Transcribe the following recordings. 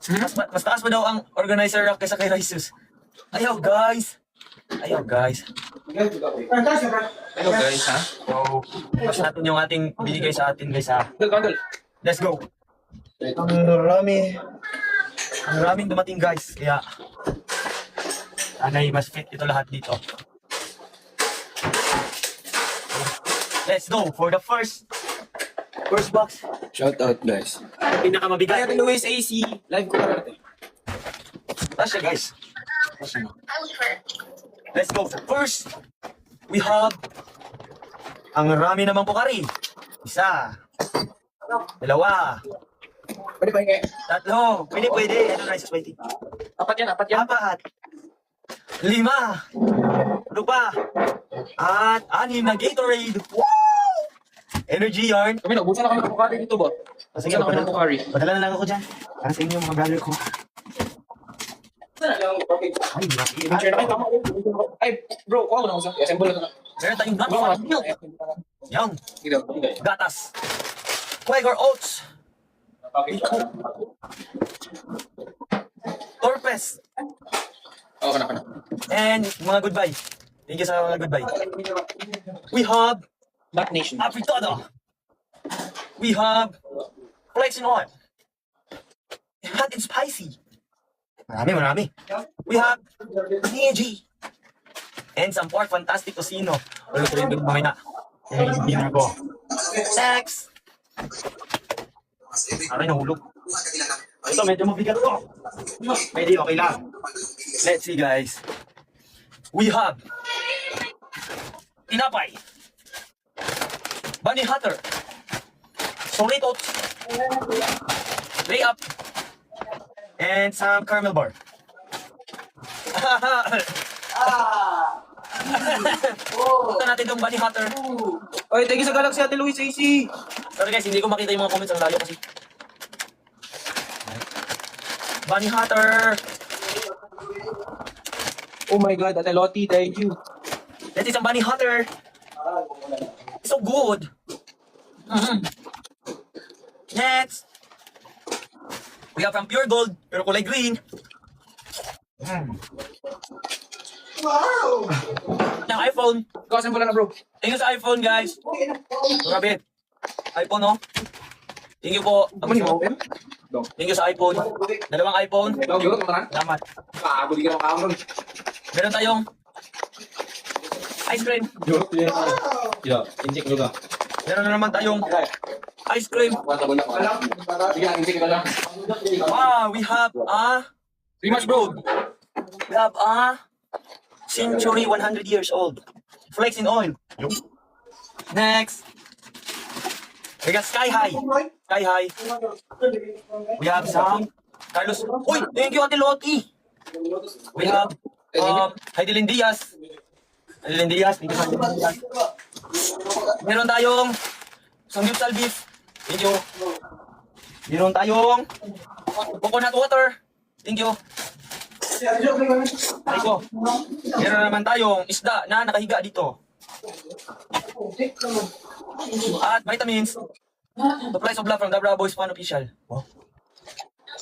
Mas taas pa daw ang organizer rank kaysa kay Raisus. Ayaw guys. Ayaw guys. Hello guys, ha? So, pass natin yung ating binigay sa atin guys ha. Candle. Let's go. Ang raming dumating guys. Kaya, anay mas fit ito lahat dito. Let's go for the first box. Shout out guys. Pinakamabigat. Kaya Luis AC, live ko natin. Tasha guys. Tasha. Let's go. First, we have ang rami naman Pocari. Isa. Dalawa. Pwede pa hingay. Tatlo. Pwede. Ano na, waiting. Apat yan. Apat. Lima. Ano pa? At anim na Gatorade. Wow! Energy yarn. Kami, naubusan na kami ng Pocari dito ba? Sige, Naubusan na kami ng Pocari. Padala na lang ako dyan. Para sa inyo mga brother ko. Ay, Share na kayo, tama. Ay, bro, kuha ko na usap. Assemble na. meron tayong Bro, nut milk. Yan. Gatas. Quaker oats. Torpes. Oo, kana. And mga goodbye. Thank you sa mga goodbye. We have Black Nation. Afritada. We have flakes and oil. Hot and spicy. Marami. We have Neji. And some pork fantastic tocino. Ulo ko rin doon na. Yung dinner ko. Sex. Aray, nahulog. Ito, medyo mabigat to. Pwede, okay lang. Let's see, guys. We have tinapay, bunny hatter, Solitos, layup, and some caramel bar. Punta natin itong bunny hatter. Oy, thank you sa Galaxy Ate Luis AC. Sorry guys, hindi ko makita yung mga comments ang layo kasi. Bunny hatter. Oh my God, Ate Lottie, thank you. That is a bunny hatter. It's so good. Next. We have from Pure Gold, pero kulay green. Wow! Ng iPhone. Ikaw, assemble na bro. Thank you sa iPhone, guys. Grabe. iPhone, no? Thank you po. Ano yung open? Thank you sa iPhone. Dalawang iPhone. Yun, tama na. Salamat. Kago, di ka makakaroon. Meron tayong ice cream. Yeah, inject ko ka. Meron na naman tayong ice cream. Sige, inject ko lang. Wow, we have a Rematch bro. we have a Century 100 years old. Flakes in oil. Next. We got Sky High. Sky High. We have some Carlos. Uy, thank you Ate Lottie. We have Heidelin Diaz. Heidelin Diaz. Thank you Heidelin Diaz. Meron tayong Sanggipsal beef. Thank you. Meron tayong coconut water. Thank you. Ay ko. Meron naman tayong isda na nakahiga dito. At vitamins. Supplies of love from the Bravo Boys Fan Official. Oh.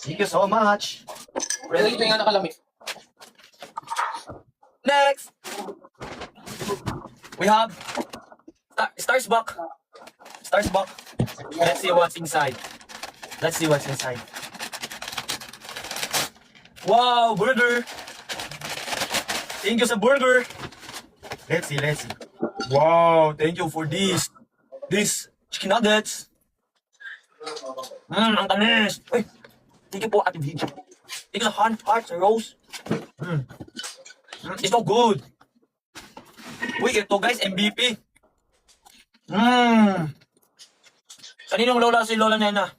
Thank you so much. Pwede ito yung nakalamit. Next. We have Stars Buck. Stars Buck. Let's see what's inside. Let's see what's inside. Wow, burger. Thank you sa burger. Let's see. Wow, thank you for this chicken nuggets. Ang tamis. Uy, thank you po Ate Video. Thank you sa hearts and rose. It's so good. Uy, ito guys, MVP. Kaninong lola si Lola Nena?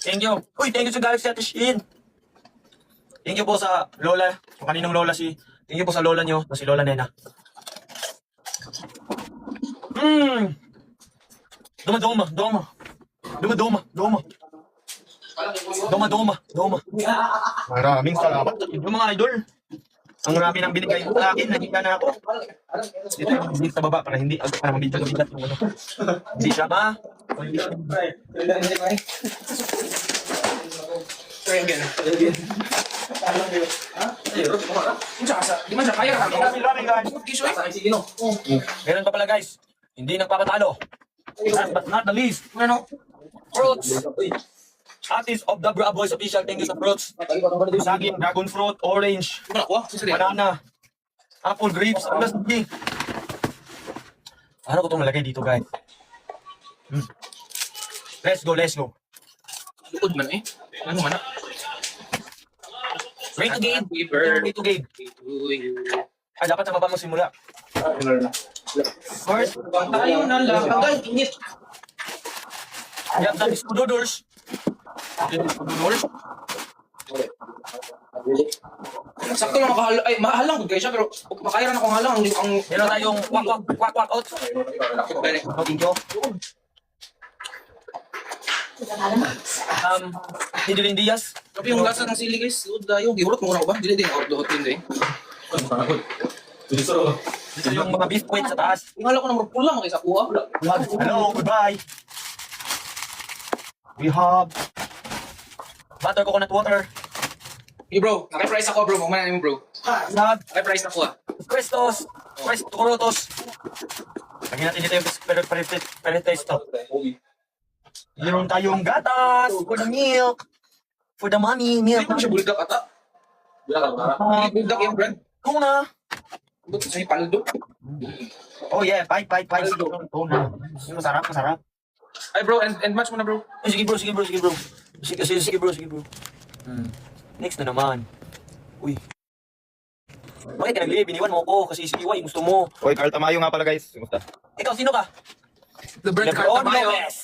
Thank you. Uy, thank you sa Galaxy Ate Shin. Thank you po sa Lola. Kung kaninong Lola si... Thank you po sa Lola nyo, na si Lola Nena. Doma. Maraming salamat. Yung mga idol. Ang rami ng binigay mo sa akin, nagkita na ako. Dito yung bilis sa baba para mabigat yung ano. Hindi siya ba? Try again. Di man siya kaya ka. Rami, guys. Kisyo eh. Meron pa pala guys. Hindi nagpapatalo. Last but not the least, Ano? fruits. Artist of the Bra Boys official. Thank you sa fruits. Saging, dragon fruit, orange, Di ba nakuha? Sisa din. banana, apple, grapes, plus di. Ano ko itong malagay dito guys? Let's go, let's go. Lukod man eh. Ano man ah. Rate to game. Rate to game. Ay, dapat sa baba mo simula. First, Tayo na lang. Hanggang init. we have some scudodors. Sakto lang makahal. Ay, mahalang ko guys siya. Pero makairan akong halang. Ang Meron tayong quack out. Thank you. Hidilin Diaz. Tapi yung lasa ng sili guys. Luod dayo. Gihurot mo na ko ba? Dili din ako duhot din eh. Ito yung mga beef weight sa taas. Yung hala ko na pula mo kaysa kuha. Hello, goodbye. We have butter coconut water. Hey bro, naka-price ako bro. Mamaya mo bro. We have Naka-price ako ah. Crestos. Corotos. Lagyan natin dito yung peretesto. Meron tayong gatas for the milk. For the money, Hindi milk. mo siya buldak ata. Buldak yung brand. Tuna. Buldak sa paldo. Oh yeah, bite. Tuna. Masarap. Ay bro, and match mo na bro. Ay, sige bro. Sige bro. Next na naman. Uy. Bakit ka nag-live? Iniwan mo ako kasi si Iway gusto mo. Oy, Carl Tamayo nga pala guys. Kumusta? Ikaw, sino ka? The brand Lebron Cartamayo. Lopez.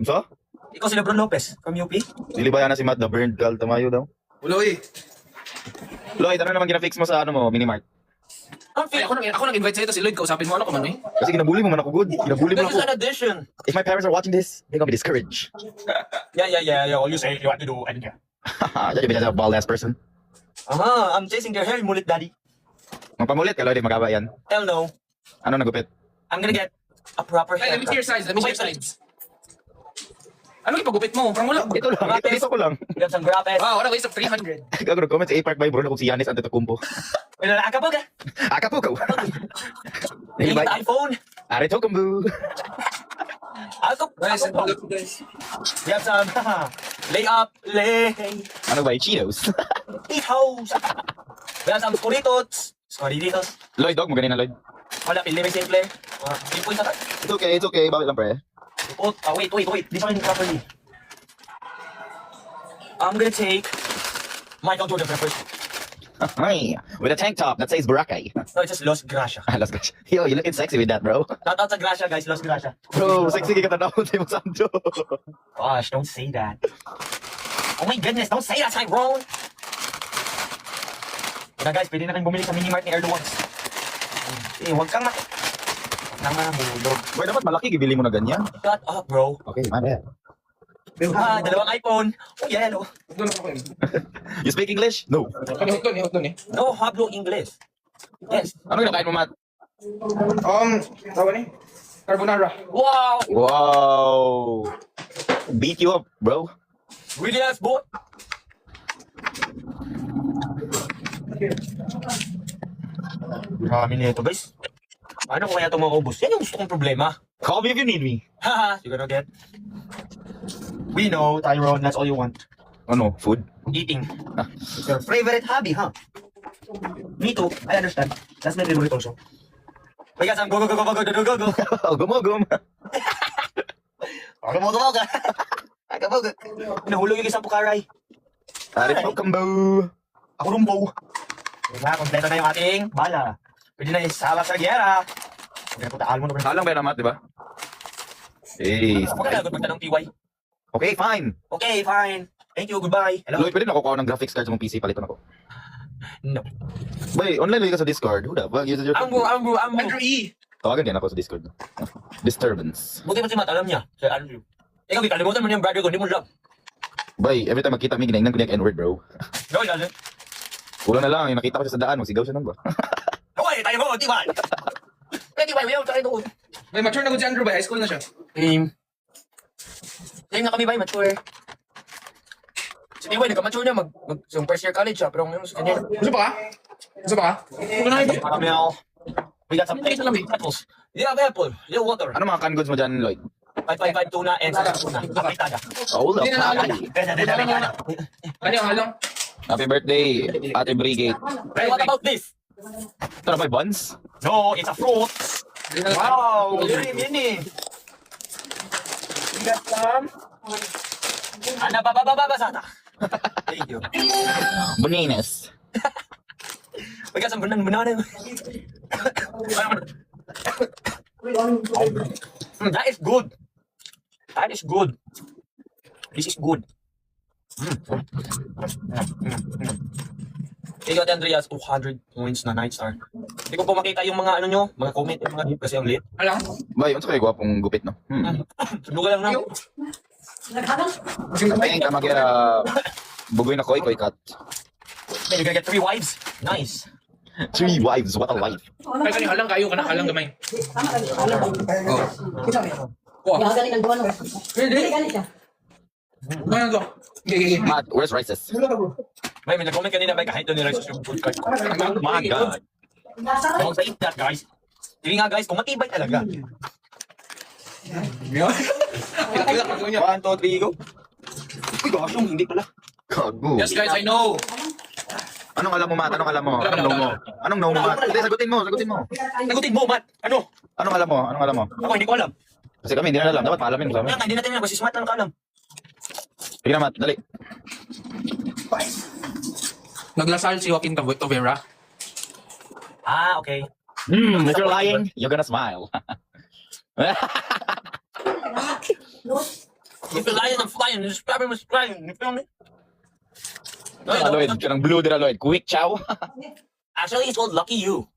So? Ikaw si Lebron Lopez from UP? Dili ba yan na si Matt the Burned Carl Tamayo daw? Wala eh. Lloyd, ano naman gina-fix mo sa ano mo, Minimart? Ay, ako nag-invite sa ito si Lloyd. Kausapin mo ano ka man eh. Kasi ginabuli mo man ako good. Ginabuli mo This ako. is an addition. If my parents are watching this, they're gonna be discouraged. Yeah. All you say, you want to do, I don't care. Haha, you're a bald ass person. I'm chasing their hair, mulit daddy. Magpamulit ka, Lloyd, magaba yan. Hell no. Ano nagupit? I'm gonna get a proper Ay, let me see your haircut. size. Let me see your size. Ano ipagupit mo? Parang wala. Ito lang, ito ko lang. We have some grapes. Wow, what a waste of 300. Gago nag-comment sa A-Park by Bruno kung si Yanis Antetokounmpo. Wala na ka ba? Acapulco! Yung Invite. iPhone. Antetokounmpo! Guys, and look guys. We have some lay. Ano ba, Cheetos? Eat house. We have some Scoritos. Lloyd, dog mo ganyan na Lloyd. Wala, pili may simple. Ipoy sa It's okay, bawit lang pre. Ipot. Wait. This one properly. I'm gonna take Michael Jordan first. Hi, with a tank top that says Boracay. No, it's just Los Gracia. Let's go. Yo, you looking sexy with that, bro. Shout out sa Gracia, guys. Los Gracia. Bro, sexy ka tanawon sa imong santo. Gosh, don't say that. Oh my goodness, don't say that, Tyrone. Kaya guys, pwede na kayong bumili sa Minimart ni Erdogan. Huwag kang namumulog. Boy, dapat malaki, gibili mo na ganyan. Shut up, bro. Okay, my bad. Dalawang iPhone. Oh, yellow. Doon ako eh. You speak English? No. Kanihot doon eh. No, hablo English. Yes. Ano kinakain mo, Matt? Tawa ni? Carbonara. Wow. Wow! Beat you up, bro. Really nice, boy. Marami nito, guys. Ano ko kaya ito maubos? Yan yung gusto kong problema. Call me if you need me. Haha, you're gonna get. We know, Tyrone, that's all you want. Ano? Food? Eating. It's your favorite hobby, huh? Me too. I understand. That's my favorite also. We got some go. Gumugum. Go. Nahulog yung isang pukaray. Arito kambo. Ako rumbo. Diba, kompleto na yung ating bala. Pwede na isawak sa gyera. Pwede na puntaan mo na. Talang ba na, Matt, di ba? Hey. Huwag ka na magtanong TY. Okay, fine. Okay, fine. Thank you, goodbye. Hello? Lloyd, pwede na kukuha ng graphics card sa mong PC. Palitan ako. No. Boy, online lang ka sa Discord. Who the fuck uses your... Ambo. Andrew E. Tawagan din ako sa Discord. Disturbance. Buti pa si Matt, alam niya. Sir Andrew. Ikaw, kalimutan mo niya yung brother ko, hindi mo love. Boy, every time magkita mi, ginagnan ko niya N-word, bro. No, lalo. Kulang na lang, yung nakita ko siya sa daan, sigaw siya nun ba? Okay, tayo mo, TY. TY, mayaw tayo doon. May mature na ko si Andrew ba? High school na siya. Same na kami ba, mature? Si Tiway, nagkamature na, yung first year college siya, pero ngayon sa kanya. Gusto pa ka? Gusto pa ka? Ito na ito. Caramel. We got some apples. Yeah, apple. Yeah, water. Ano mga canned goods mo dyan, Lloyd? 555 tuna and sa tuna. Apritada. Oh, Hindi na naalam. Apritada. Kanya ang halang. Happy birthday, Ate Brigade. Hey, what about this? Ito na ba yung buns? No, it's a fruit. Wow, mini. We got some. Ano ba sana? Thank you. Bananas. We got some banana. That is good. That is good. This is good. Ikaw, Andreas, 200 points na 9 star. Hindi ko po makita yung mga ano nyo, mga comment, yung mga kasi ang lit. Halang. Bay, ano sa kayo gwapong gupit, no? Subukan lang na. Ay, ka mag-ira. Bugoy na koy cut. Then you can get 3 wives. Nice. 3 wives, what a life. Kaya kanya halang kayo, kana halang gamay. Oh. Yang galing ng buwan. Hindi galing siya. Ano to? Gigi. Matt, where's rices? May nag-comment kanina, may kahit doon nila sa yung food cart ko. Oh my God. Don't say that, guys. Hindi nga, guys, kung matibay talaga. 1, 2, 3, go. Uy, gosh, yung hindi pala. Kago. Yes guys, I know. Anong alam mo, Matt? Anong alam mo? Anong no mo? Anong no mo, Matt? Hindi, sagutin mo. Nagutin mo, Matt. Ano? Anong alam mo? Anong alam mo? Ako, hindi ko alam. Kasi kami, hindi na alam. Dapat paalamin mo sa amin. Kaya nga, hindi natin alam kasi smart lang ka alam. Sige na, Matt. Dali. Naglasal si Joaquin Tovera. Ah, okay. If you're lying, you're gonna smile. If you're lying, I'm flying. This problem is flying. You feel me? Lloyd, kanang blue dira, Lloyd. Quick chow. Actually, it's called Lucky You.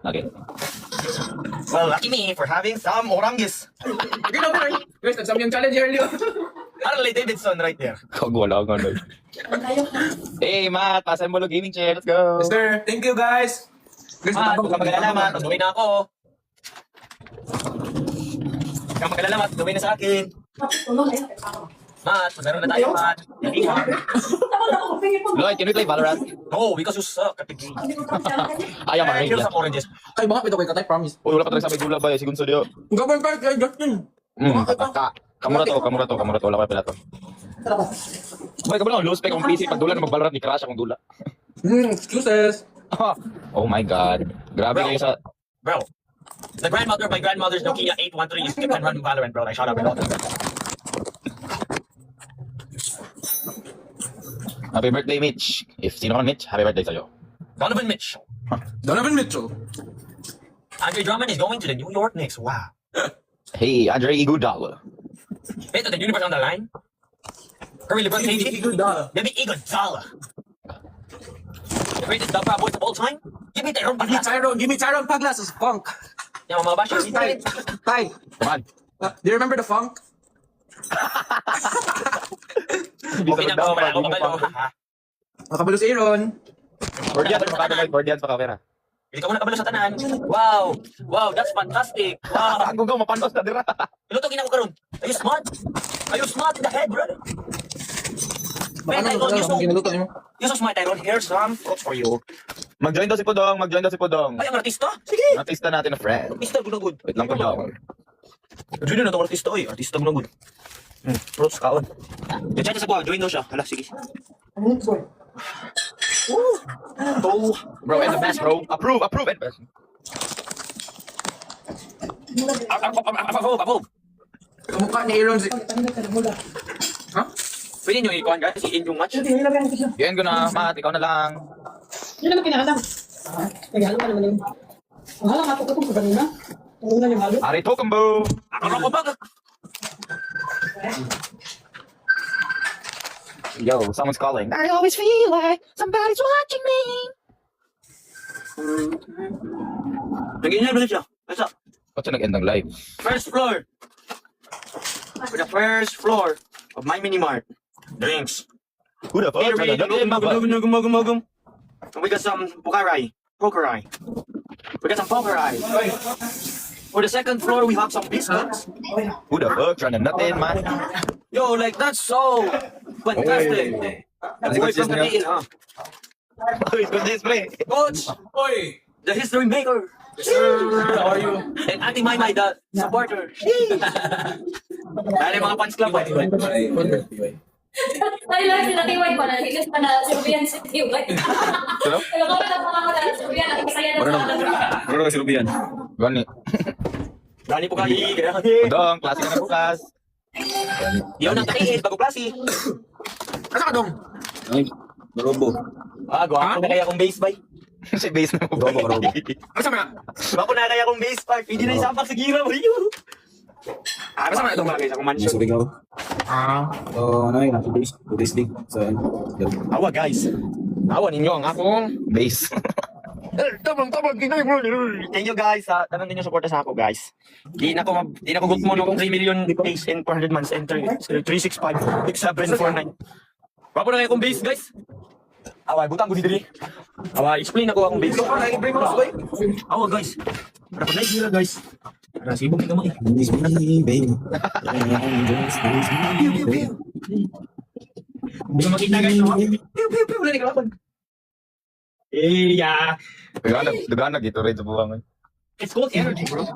Okay. Well, lucky me for having some oranges. Okay na ba? Guys, nagsam yung challenge earlier. Harley Davidson right there. Kago, wala ako, Lloyd. Hey, Matt. Pasan mo lo gaming chair. Let's go. Yes sir, thank you guys. Guys, Matt, natabang huwag ka mag-alala, Matt. Tuloy na ako. Huwag ka mag-alala, Matt. Tuloy na sa akin. Matt, meron na tayo, Matt. Hindi, Matt. Lloyd, can we play Valorant? No, because you suck at the game. I am a Here's ranger. some oranges. Kay baka pito kay katay, promise. Uy, wala pa talaga sa may gula ba? Sigun sa diyo. Gawin pa kay Justin. Kamura to. Wala pa pala to. Boy, kamu lang, low spec ang PC. Pag dula na mag-Valorant, ni crash akong dula. Excuses. Oh my God. Grabe kayo sa... Bro, the grandmother of my grandmother's Nokia 813 is kept on running Valorant, bro. Like, shut up, bro. Happy birthday, Mitch. If sino ka Mitch, happy birthday sa'yo. Donovan Mitchell. Donovan Mitchell. Andre Drummond is going to the New York Knicks. Wow. Hey, Andre Iguodala. Ito, the universe on the line. Curry LeBron KD. David Iguodala. The greatest Dubra boys of all time. Give me Tyrone Paglas. Give me Tyron Paglas as funk. Yung mga bashers. Hi. Come on. Do you remember the funk? Okay na po, wala ako kabalo. Makabalo si Aaron. Gordians, makakabay. Gordians, makakapera. Hindi ka muna kabalo sa tanan. Wow. Wow, that's fantastic. Wow. Ang gugaw, mapanos na dira. Ilutogin ako karon. Are you smart? Are you smart in the head, brother? Man, Ano Tyrone, ang ginuluto niyo? you're so smart, Tyrone. Here's some fruits for you. Mag-join daw si Pudong. Ay, ang artista? Sige. Artista natin na friend. Artista, good. Wait lang po daw. Join na itong artista, oy. Artista, good. Fruits, kaon. Diyan sa buwan, join daw siya. Hala, sige. Oh. Bro, and the best, bro. Approve, and best. Approve. Kamukha ni Aaron si... Ha? Pwede nyo ikuhan, guys. In yung match. Yan ko na, Matt. Ikaw na lang. Yun naman kinakalam. Naghalong ka naman yun. Ang halang ako ko sa kanina. Tungunan yung halo. Ari Tokumbo. Ako ba? Yo, someone's calling. I always feel like somebody's watching me. Nag-inhale ba siya? Basta. Ba't siya nag-end ng live? First floor. For the first floor of my mini mart. Drinks. Who the fuck? Magum. We got some Pokerai. We got some Pokerai. For the second floor, we have some biscuits. Who the fuck? Trying to nut in, man. Yo, like that's so fantastic. Boy from Cagayan, ah. Coach display. Coach, Oy! the history maker. How are you? And Ate Maymay, the supporter. Dali mga fans club. Ay, lang sila tiway pa na higas pa na Serbian si tiway. Ano? Pero kami na mga Serbian at masaya na sa Ano ka silubihan? Gani. Dali po kayo. Dong, klase ka na bukas. Yun ang takiis, bago klase. Asa ka dong? Ay, robo. Gwapo na kaya kong base bike. Si base na mo. Robo. Asa man? Gwapo na kaya kong base bike. Hindi na isapak sa gira mo. Asa man itong mga guys? Ako mansion. Surigao. Ah. So, ano yun? 2 days league. So, yun. Awa guys. Awa ninyo ang akong. Base. Tabang, kinay bro. Thank you guys. Tanong din yung suporta sa ako guys. Di na ko gutmo ng 3 million days and 400 months and 365 6749. Gwapo na kaya kong base guys. Awa, butang ko di diri. Awa, explain ako akong base. Awa guys. Dapat na sila guys. Para sibog ka mo eh. Miss me, baby. Hindi ko makita guys. No? Piu, wala ni kalaban. Yeah. Daganag ito rin sa buwangan. It's called energy, bro.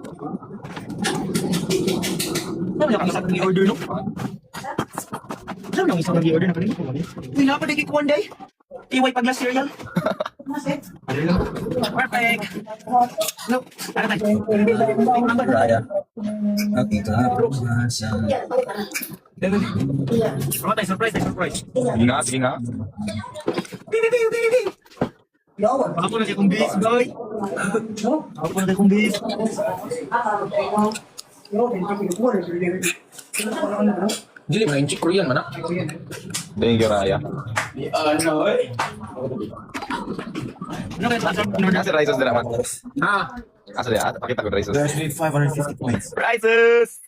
Ano yung isang nag-order, no? Ano yung isang nag-order na kanina? Uy, napadigit ko one day. Iway paglas cereal. Perfect. Look, ano tayo? Raya. Okay, sa... Ano tayo? Surprise. Sige nga. Ako na siya kong base, boy. Ako na siya kong base. Dili man, yung Korean man ah. Thank you, Raya. Ano kaya sa Kasi Rises din naman. Ah. Asa diya? Pakita ko Rises. There's 550 points. Rises!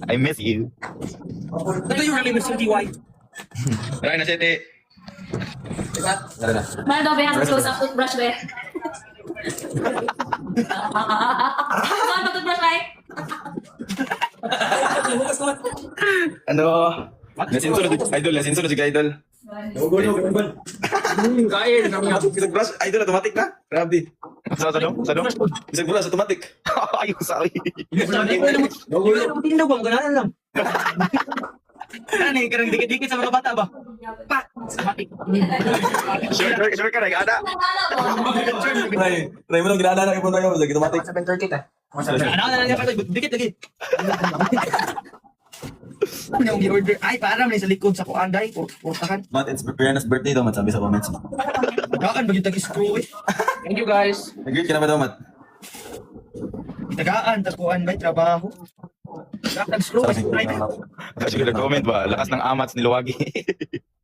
I miss you. Do you really miss TY? Raya na City. Tara na. Maldo be has close up toothbrush be. Ano toothbrush like? Ano? Nasinso na si Idol. Kain, kami nga. Isang brush, idol, automatic na. Grabe. Sa dong? Isang brush, automatic. Ayun, sorry. Tindaw ba? Ganahan lang. Ano eh, karang dikit-dikit sa mga bata ba? Pak! Sure ka, nag-ana. Try mo lang ginala na ipunta kayo. Automatic. 7:30 ta. Ano na niya pa ito? Dikit lagi. Ano yung i-order? Ay, parang may sa likod sa kuanday. Portahan. Matt, it's Brianna's birthday daw, Matt. Sabi sa comments. Tagaan, bagyung tag-screw eh. Thank you guys. Nag-greet ka na ba daw, Matt? Tagaan, tas kuanday, trabaho. Tag-screw eh. Kasi ko nag-comment ba? Lakas ng amats ni Luwagi.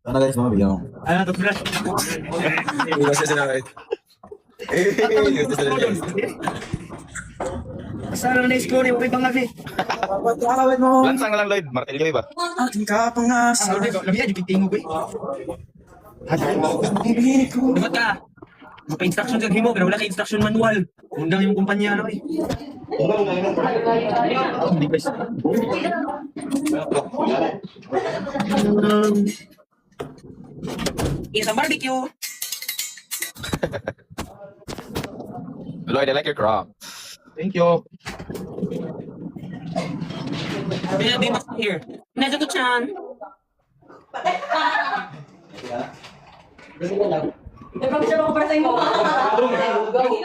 Sana guys, mabigyan ko. Ano to, Flash? Kasi sinakit. Saan na na-screw eh? Huwag bang eh. Lansang lang, Lloyd. Martilyo ba? Ating kapangasa. Labi yan, yung tingog eh. Dapat ka. Mapa-instruction sa himo, pero wala ka instruction manual. Undang yung kumpanya na eh. Hindi ba isa? Isang barbecue. Lloyd, I like your crop. Thank you. Be back here. Nasa ko chan.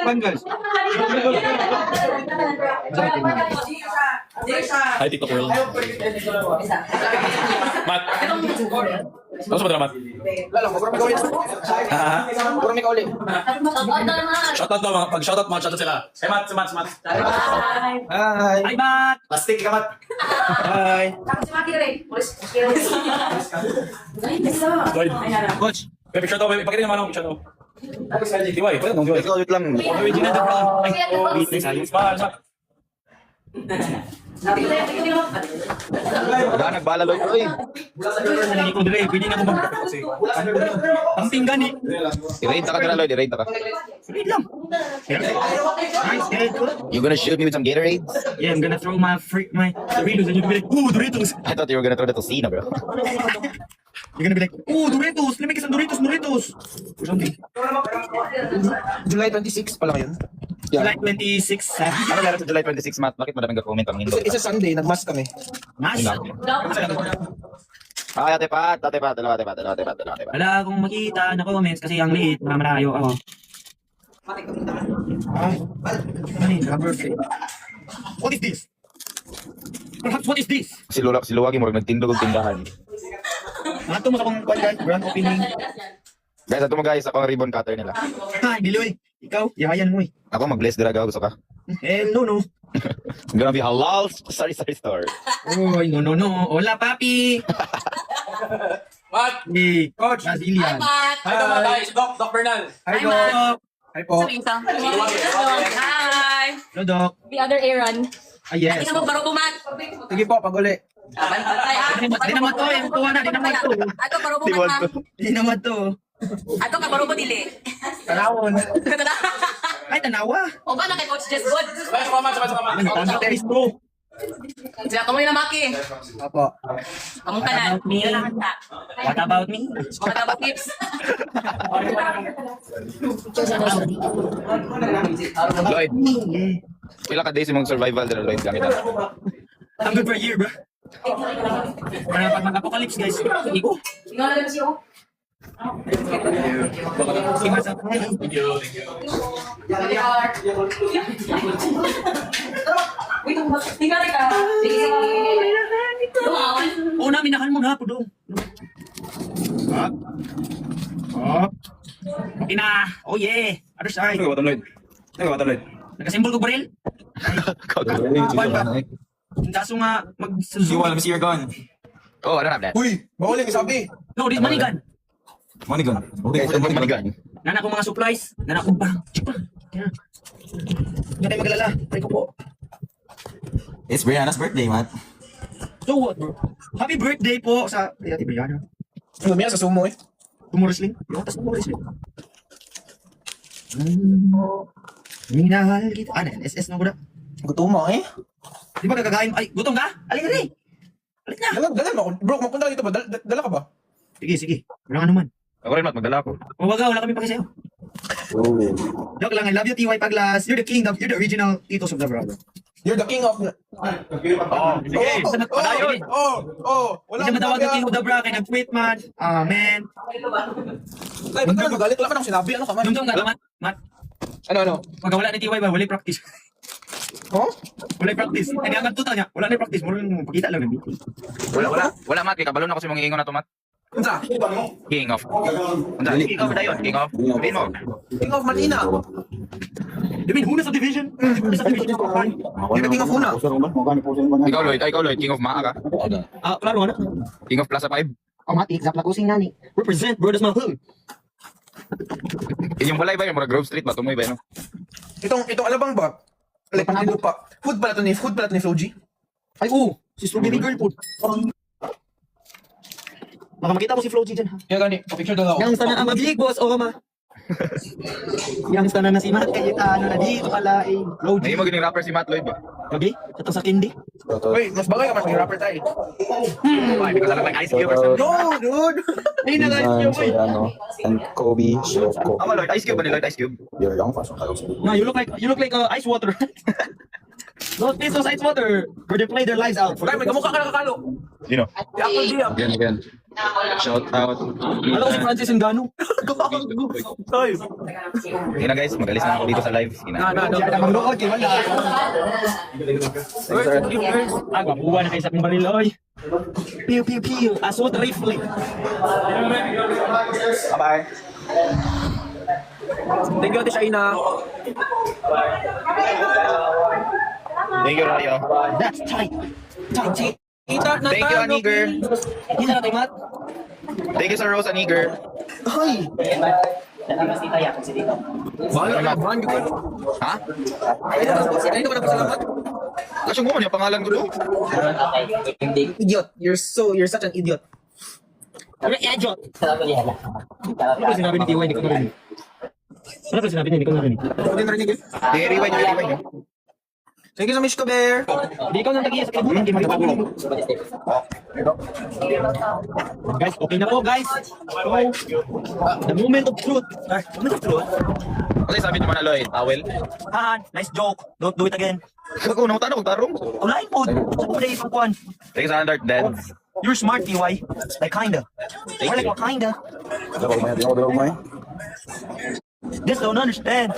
Banggal. Hi, TikTok world. Matt. Ano sa Matt? Lalo, kurang ikaw ulit. Kurang ikaw ulit. Shoutout daw, pag-shoutout mga shoutout sila. Hey, Matt, si Matt. Hi. Hi, Matt. Plastic ka, Matt. Hi. Lloyd. Coach. Baby, shoutout, baby. Pakita naman ako, shoutout. Diway, pwede nung Diway. Ikaw, wait lang. Original na bro. Ay, Smart. Wala, nagbala, Lloyd. Uy. Hindi ko dire, pwede na ko mag... Ang tinggan eh. I-raid ka na, Lloyd. I-raid ka. Wait lang. Nice, good. You gonna shoot me with some Gatorades? Yeah, I'm gonna throw my Doritos and you'll be like, ooh, Doritos. I thought you were gonna throw that to Cena, bro. You're gonna be like, oh, Doritos! Let me get some Doritos, Doritos! Or something. July 26 pala ngayon. July 26, Ano meron sa July 26, Matt? Bakit madaming ka-comment ang hindi? Isa Sunday, nag-mask kami. Mas. Ay, ate Pat. Dalawa. Wala akong makita na comments kasi ang liit, malayo ako. What is this? Perhaps what is this? Si Luwagi mo, nagtindog og tindahan. Nato mo sa kong guys, grand opening. Guys, ato mo guys, ako ang ribbon cutter nila. Hi, Diloy. Ikaw, yahayan mo eh. Ako mag-bless dira gusto ka. No. Gonna be halal sorry store. Uy, no. Hola, papi. What? Hey, Coach Brazilian. Pat! Hi, naman guys. Doc Bernal. Hi, Hi, Doc. Hi po. Hi! Hello, Doc. The other Aaron. Ah, yes. Hindi na mo baro bumat. Sige po, pag-uli. Di naman to, yung tuwa na, di naman to. Ato baro bumat ha. Di naman to. Ato ka baro mo dili. Tanawon. Ay, tanawa. O ba na kay Coach Just Good? Sabay sa mama. Ang tama teris bro. Sila kamoy na maki. Apo. Kamong kanan. About me? What about me? Mga dapat tips. Lloyd. Pila ka days mong survival dira Lloyd gamit na. I'm good for a year, bro. Para pag mag-apocalypse, guys. Iko. Ikaw na lang siyo. Si Masa. Wait, tingnan ka. Una, minakal mo na po doon. Up. Okay na. Oh yeah. Other side. Lloyd. Nagasimbol ko baril. Kaso nga, You want to see your gun? Oh, I don't have that. Uy, bawal yung sabi. No, this money gun. Money gun. Okay, so money gun. Nana ko mga supplies. Nana ko bang. Yan. Hindi tayo maglala. Try ko po. It's Brianna's birthday, Matt. So what, bro? Happy birthday po sa... Ay, Ate Brianna. Ano niya sa sumo eh. Tumo wrestling? Yung tas tumo wrestling. Minahal kita. Ano, SS na ko na. Gutom mo eh. Di ba kagagain? Ay, gutom ka? Alin rin. Alin na. Dala mo ako. Bro, magpunta ka dito ba? Dala ka ba? Sige. Wala ka naman. Ako rin, Matt, magdala ako. O baga, wala kami pakisayo. Joke lang, I love you, TY Paglas. You're the king, you're the original Titos of the Brother. You're the king of... Sige, padayon. Wala Hindi matawag yung king of the Bra, kaya nag-tweet man. Amen. Ay, ba't ka magalit? Wala ka nang sinabi. Ano ka man? Dumdum ka, Mat. Ano? Pag wala ni TY ba, wala practice. Oh? Wala practice. Hindi ang tuta niya, wala na practice. Muro pakita lang ng Wala, Matt, kay kabalo na ko si mong iingon na to, Matt. Unsa? King of. King of dayon, King of. Sabihin mo. King of Martina. You mean, Huna subdivision? Huna subdivision. You're the king of Huna. Ikaw, Lloyd, King of Maa ka. Klaro, ano? King of Plaza 5. Oh, Mati, example ko sing nani. Represent, bro, that's my hood. Yung balay ba, yung mga Grove Street ba, tumoy ba, no? Itong alabang ba? Like, lupa. Food pala to ni Floji. Ay, si Strawberry Girl po. Baka makita mo si Flo G dyan, ha? Kaya gani, picture daw ako. Yang sana ang big boss, o ma. Yang sana na si Matt Cayetano na dito pala, eh. Flo G. Naging mo gining rapper si Matt Lloyd ba? Okay? Ito sa Kindi. Wait, mas bagay ka mas may rapper tayo. Ay, because I look like Ice Cube or something. No, dude! Ay, na guys, yung boy. And Kobe, Shevko. Ama, Lloyd, Ice Cube ba ni Lloyd Ice Cube? You're young fashion. No, you look like ice water. Those this was ice water where they play their lives out. Kaya may kamukha ka nakakalo. Sino? Apple Diam. Again. Shout out. Alam ko si Francis Ngannou. Sige na guys, magalis na ako dito sa live. Sige na. Magnood kay wala. Gabuwa na kayo sa kong baril, oy. Pew. Assault rifle. Bye-bye. Thank you, Ate Shaina. Thank you, Raya. That's tight. Tight. Thank you, Aniger. Hindi na natin, Matt. Thank you, Sir Rose Aniger. Ay! Ha? Ay, ito ka nagpasalamat. Kasi mo yung pangalan ko doon. Idiot. You're such an idiot. Ano idiot? Ano ba sinabi ni Tiwa? Hindi ko narinig. Ano ba sinabi niya? Hindi ko narinig. Hindi narinig yun. Rewind nyo. Thank you so much, Bear. Hindi ikaw nang tagiya sa kalibutan. Hindi mo. Guys, okay na po, guys. The moment of truth. Moment of truth. Ano sabi naman na Lloyd? Towel? Ha, nice joke. Don't do it again. Ako, nang tanong, tarong. Ulain po. Sa po dahil pang kuhan. Thank you sa 100 dance. You're smart, TY. Like kinda. Or like kinda. Just don't understand.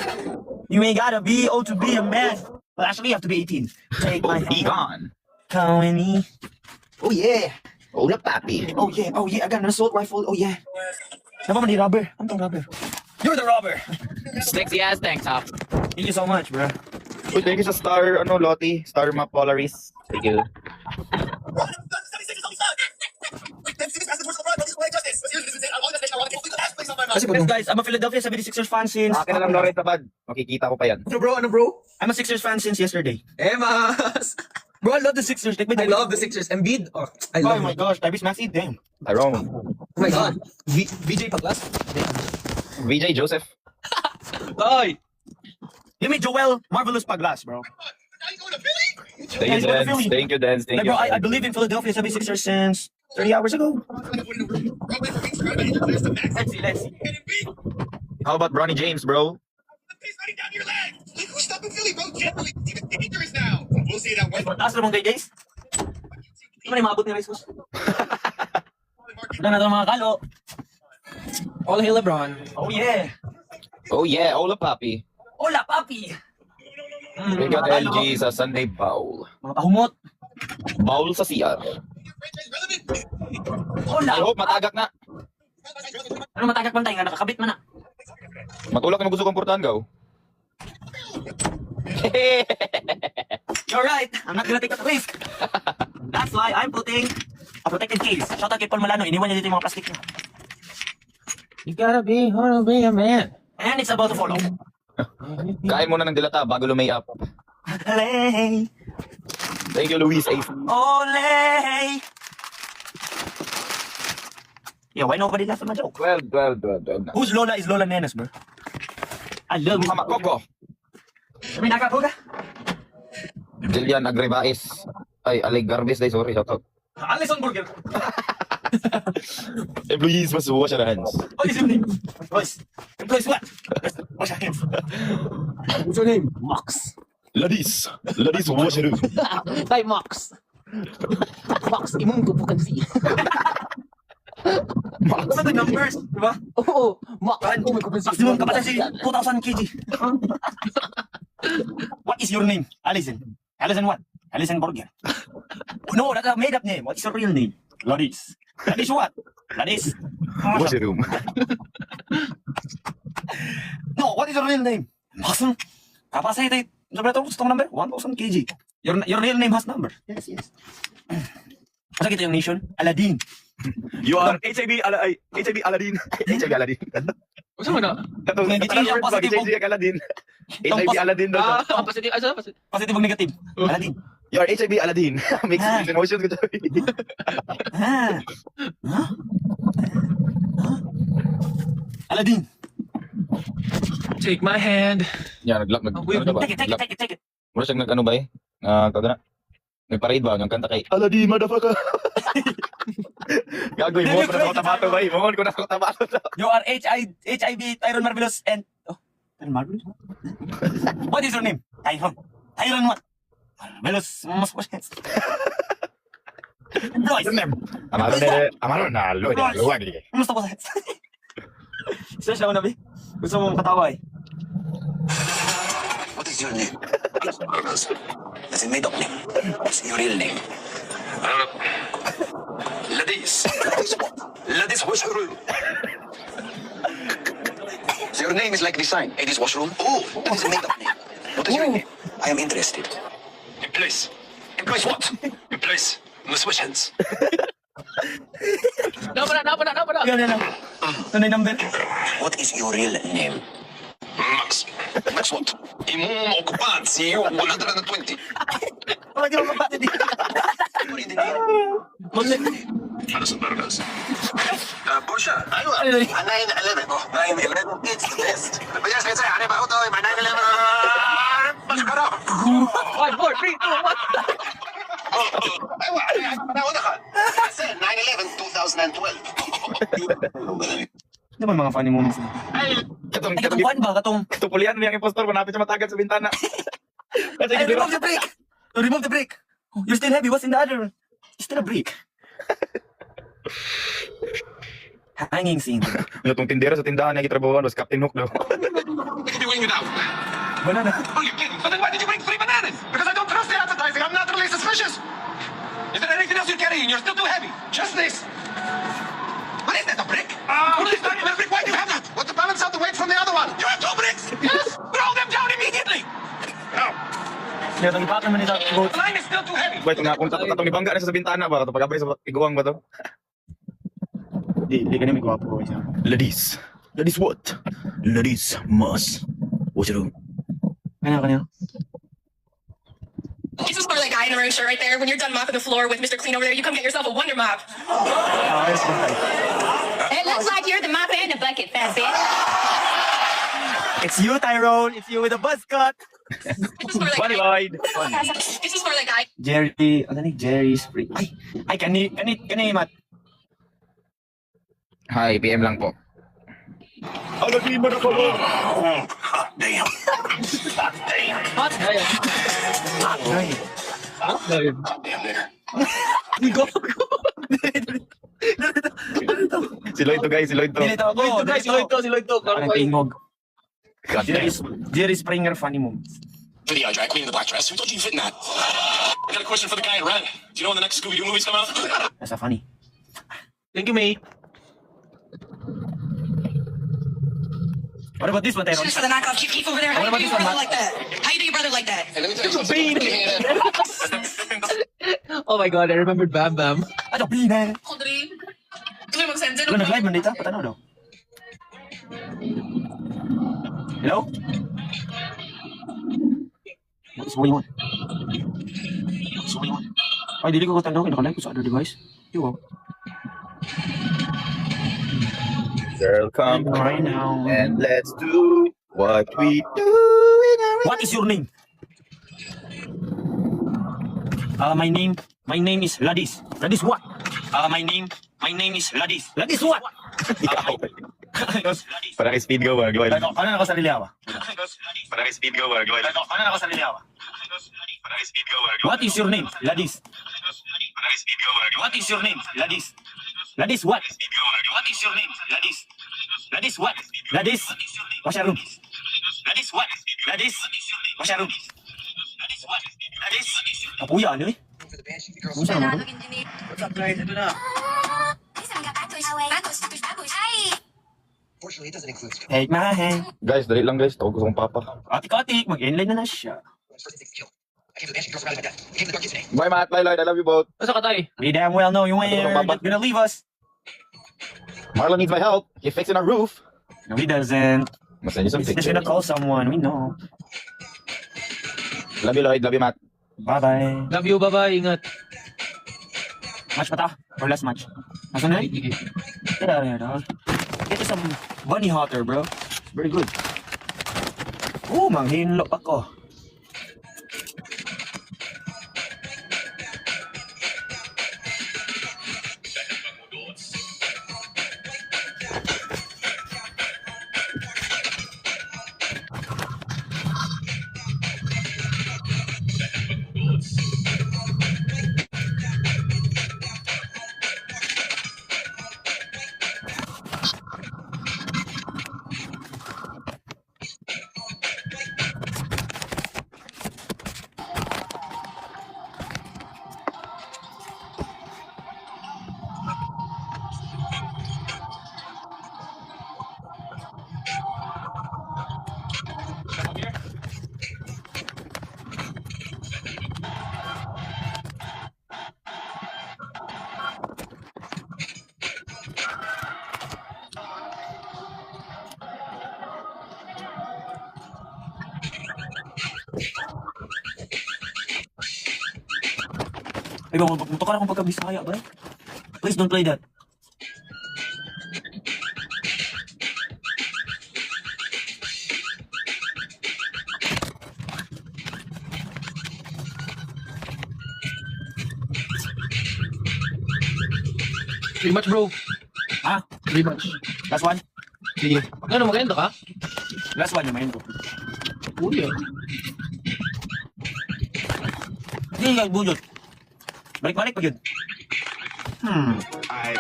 You ain't gotta be old to be a man. Well, actually, you have to be 18. Take my hand. Egon. Kawani. Oh, yeah. Hola, papi. Oh, yeah. Oh, yeah. I got an assault rifle. Oh, yeah. Naman ni robber. Ano tong robber? You're the robber. Sexy ass tank top. Thank you so much, bro. Uy, thank you sa Star, Lottie. Star Map Polaris. Thank you. Kasi Yes, guys, I'm a Philadelphia 76ers fan since... Akin na lang, Lawrence Tabad. Makikita ko pa yan. Ano bro? I'm a Sixers fan since yesterday. Emas! Bro, I love the Sixers. Like, I love the Sixers. Embiid. Oh, I Oh love my him. gosh, Tyrese Maxey, damn. Tyrone. Oh my God. VJ Paglas? VJ Joseph. Ay! You made Joel Marvelous Paglas, bro. Thank you, Dance. Thank you, Dance. Thank Like, bro, I you. believe in Philadelphia 76ers since 30 hours ago. Let's see. How about Bronny James, bro? Who's stopping Philly, bro? Generally, it's even dangerous now. We'll see that one. Taas na mong guys. Hindi man maabot ni Rizos. Wala na ito mga kalo. All hail LeBron. Oh yeah. Oh yeah, Hola, papi. Hola, papi. We got LG sa Sunday Bowl. Mga pahumot. Bowl sa CR. Hola. I hope matagak na. Ano matagak man tayo nga, nakakabit man na. Matulak na gusto kong portahan, gaw. You're right. I'm not gonna take that risk. That's why I'm putting a protected case. Shout out kay Paul Malano. Iniwan niya dito yung mga plastic niya. You gotta be a man. And it's about to fall off. Kain muna ng dilata bago lumay up. Olay. Thank you, Luis AC. Olay. Yeah, why nobody laugh at my joke? 12 na. Whose Lola is Lola Nenes, bro? I love you. Mama Coco. May nakabuga. Jillian Agrebais. Ay, Alig Garbes, day, sorry, shout out. Alison Burger. Employees must wash their hands. What is your name? Boys. Employees what? What's your name? What's your name? Mox. Ladies wash your hands. Tay Mox. Mox, imong bukan si. Ano ba the numbers? Diba? Oo, Mox. Maximum capacity 2,000 kg. What is your name? Alison. Alison what? Alison Burger. No, that's a made-up name. What is your real name? Ladis. Ladis what? Ladis. Wash your room. No, what is your real name? Maximum capacity. Sabi na ito, number? 1,000 kg. Your real name has number. Yes. Masa kita yung nation? Aladdin. You are HIV Aladdin. HIV Aladdin. What's mo na? Positive. HIV Aladdin. HIV Aladdin daw. Positive. Asa? Positive o negative? Aladdin. You are HIV Aladdin. Mixed emotions ko tayo. Ah. Huh? Aladdin. Take my hand. Yan, nag-lock. Take it. Mura siyang nag-ano ba eh? Kagana. Nag-parade ba? Yung kanta kay Aladdin, motherfucker. Gagawin mo ko na ako tabato ba eh? Mohon ko na ako tabato. You are HIV, Tyron Marvelous, and... Oh, Tyron Marvelous? What is your name? Tyron what? Marvelous, mas questions. Bryce. Amaron na, luwag eh. Kamusta po sa hets? Siya na, be. Gusto mo makatawa eh. What is your name? That's a made-up name. What's your real name? Ladis. Ladis washroom. So your name is like this sign. It is washroom. Oh, that is a made-up name. What is your name? I am interested. Employees. Employees what? Employees. Must wash hands. Napa na. Yan. Ano yung number? What is your real name? Max. Max what? Imum occupancy 120. Wala di mo kapatid eh. You're in the name. Ano sa burgers? Porsche. Ayun. 911. Oh, 911. It's the best. But yes, let's say, ano ba ito? My 911. Masukara. 5, 4, 3, 2, 1. Ayun. Panahon ka. Kasi 911, 2012. Ano ba mga funny moments? Katong, Katong buwan ba? Katong... Tupulian mo yung impostor, manapit siya matagad sa bintana. Kasi Hey, remove the brick! To remove the brick! You're still heavy, what's in the other? It's still a brick. Hanging scene. Itong tindera sa tindahan na itrabawan was Captain Hook daw. Maybe wing it out. Banana. Oh, you're kidding. So then why did you bring 3 bananas? Because I don't trust the advertising. I'm naturally suspicious. Is there anything else you're carrying? You're still too heavy. Just this. What is that, a brick? What is that? A brick? Why do you have that? What to balance out the weight from the other one? You have 2 bricks? Yes. Throw them down immediately. No. Yeah, nagipakan mo nito. The line is still too heavy. Wait, nga kung katong ibangga na siya sa bintana ba? Katong pag-abay sa iguang ba to? Di ka na may gwapo isa. Ladies. Ladies what? Ladies must. What's your room? Kanya. This is for that guy in a orange shirt right there. When you're done mopping the floor with Mr. Clean over there, you come get yourself a Wonder Mop. Ayos ba tayo? It looks like you're the mop and the bucket, fat bitch. It's you, Tyrone. It's you with a buzz cut. This is for that Funny guy. wide. This is for that guy. Jerry, ano ni? Jerry Spring. Ay, kani, Mat. Hi, PM lang po. Ano di mo na ko? Damn. Ay. Damn, nigger. Go. Si Lloyd to guys, si Lloyd to. Dito ako. Si Lloyd to. Parang tingog. God damn. Jerry Springer funny moments. Video drag queen in the black dress. Who told you you fit in that? I got a question for the guy in red. Do you know when the next Scooby-Doo movies come out? That's a funny. Thank you, May. What about this one, Tyrone? Just for the knockoff cute keep over there. How What you about do this your one, brother Matt? like that? How you do your brother like that? Hey, let me tell you something. Oh my god, I remembered Bam Bam. Ano, Pina? Audrey. Tuloy mag-send Ano, nag-live man dito? Patanaw daw. Hello? So what do you want? So what do you want? Ay, dili ko katanaw. Naka-live ko sa other device. Yo, Girl, come right now. and let's do what we do. What is your name? My name is Ladis. Ladis what? My name is Ladis. Ladis what? Para kay speed go, gawin. Ano na ako sa Liliawa? Para kay speed go, gawin. Ano na ako sa Liliawa? Para kay speed go, What is your name? Ladis. Para kay speed go, What is your name? Ladis. Ladis what? What is your name? Ladis. Ladis what? Ladis. What's your room? Ladis what? Ladis. What's your room? Ladis what? Ladis. Kapuya ano eh? Ano siya naman to? What's up, guys? Ito na. Fortunately, it doesn't include Take my hand. Guys, dali lang guys. Tawag ko sa papa. Katik-katik. Mag-inline na siya. first things to kill. I came to the mansion, girls surrounded by death. I came to the dark cave today. Bye, Matt. Bye, Lloyd. I love you both. Asa ka tayo? We damn well know you ain't Papa. gonna leave us. Marlon needs my help. He's fixing our roof. No, he doesn't. Must send you some He's just pictures. gonna call someone. We know. Love you, Lloyd. Love you, Matt. Bye-bye. Love you, bye-bye. Ingat. Match pa ta? Or last match? Nasaan na? Sige. Get out of here, dog. Get you some bunny hotter, bro. It's very good. Oh, manghinlo ako. Ay, mutok ka na kung pagka-Bisaya, ba? Please don't play that. Rematch, bro. Ha? Rematch. Last one? Sige. Ano, maganda ka? Last one yung main ko. Uy, ah. Hindi ka budot. Balik-balik pa yun. I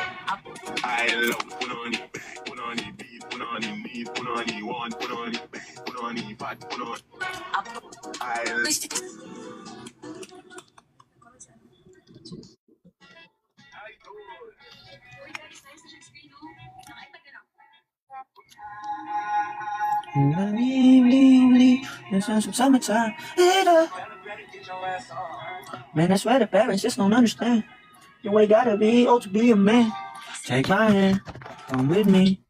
love put on it, put on it, beat, put on it, need, put on it, want, put on it, put on it, fat, put on. Summertime. Man, I swear the parents just don't understand. You ain't gotta be old to be a man. Take my hand, come with me.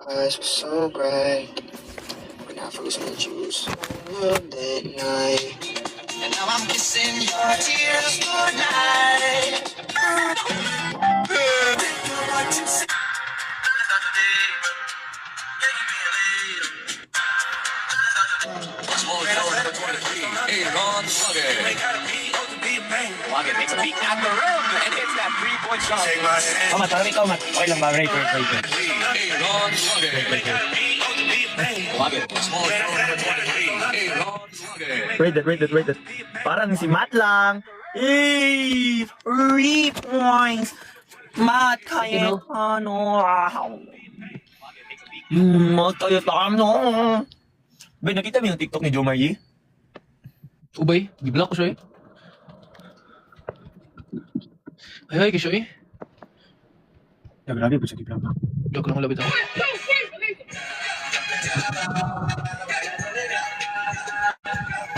Eyes were so bright when I first met you so that night. And now I'm kissing your tears goodnight. Take my hand. Kamat, parang ikaw, Mat. Okay lang ba? Right. Rate that. Parang si Matt lang. Eh, 3 points. Matt, kaya ano. Matt, kaya ano. Ben, nakita mo yung TikTok ni Jomar Yee? Ubay, di-block ko siya eh. Ay, kisyo eh. Ya, grabe po siya di-block. Block lang labit ako.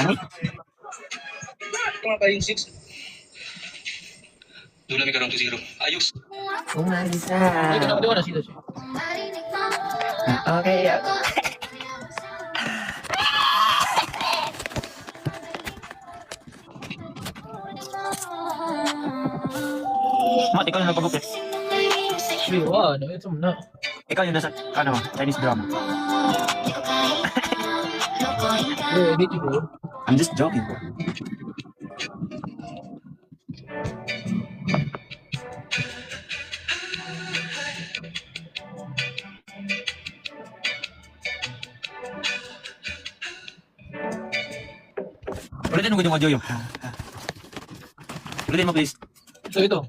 Ano? Mga pa yung 6. Doon namin karoon 2-0. Ayos. Ay, di ko na sila siya. Okay, yeah. Mat, ikaw yung nagpagupit. Uy, wow, ito mo na. Ikaw yung nasa, ano, Chinese drama. Bro, edit yun, bro. I'm just joking, bro. Ulitin mo yung audio yung. Ulitin mo, please. So, ito.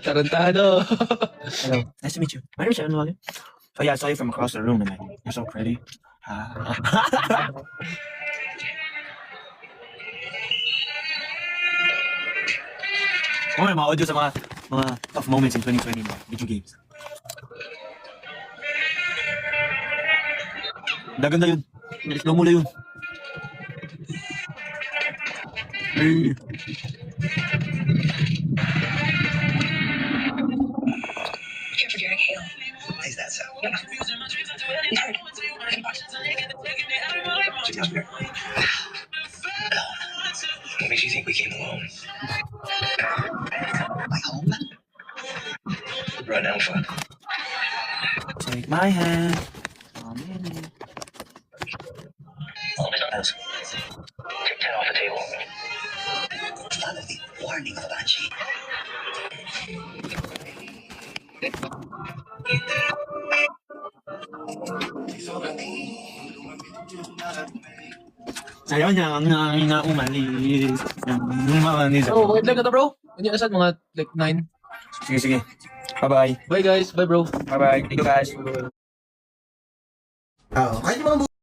Tarantado. Hello. Nice to meet you. My name is Evan Wally. So yeah, I saw you from across the room and you're so pretty. Kung ano, mga audio sa mga tough moments in 2020 mga video games. Gaganda yun. Slow mo yun. Hey. Here for Derek Hale. Is that so? Yeah. He's hurt. What makes you think we came alone? My home? Run, Alpha. Take my hand. Come in. Else. Take 10 off the table. Follow the warning of the Banshee. Ayaw niya nga umalis. Umalis. Oh, wait lang ka to, bro. Hindi asad mga like 9. Sige. Bye-bye. Bye guys. Bye bro. Bye-bye. Thank you guys. Kahit yung mga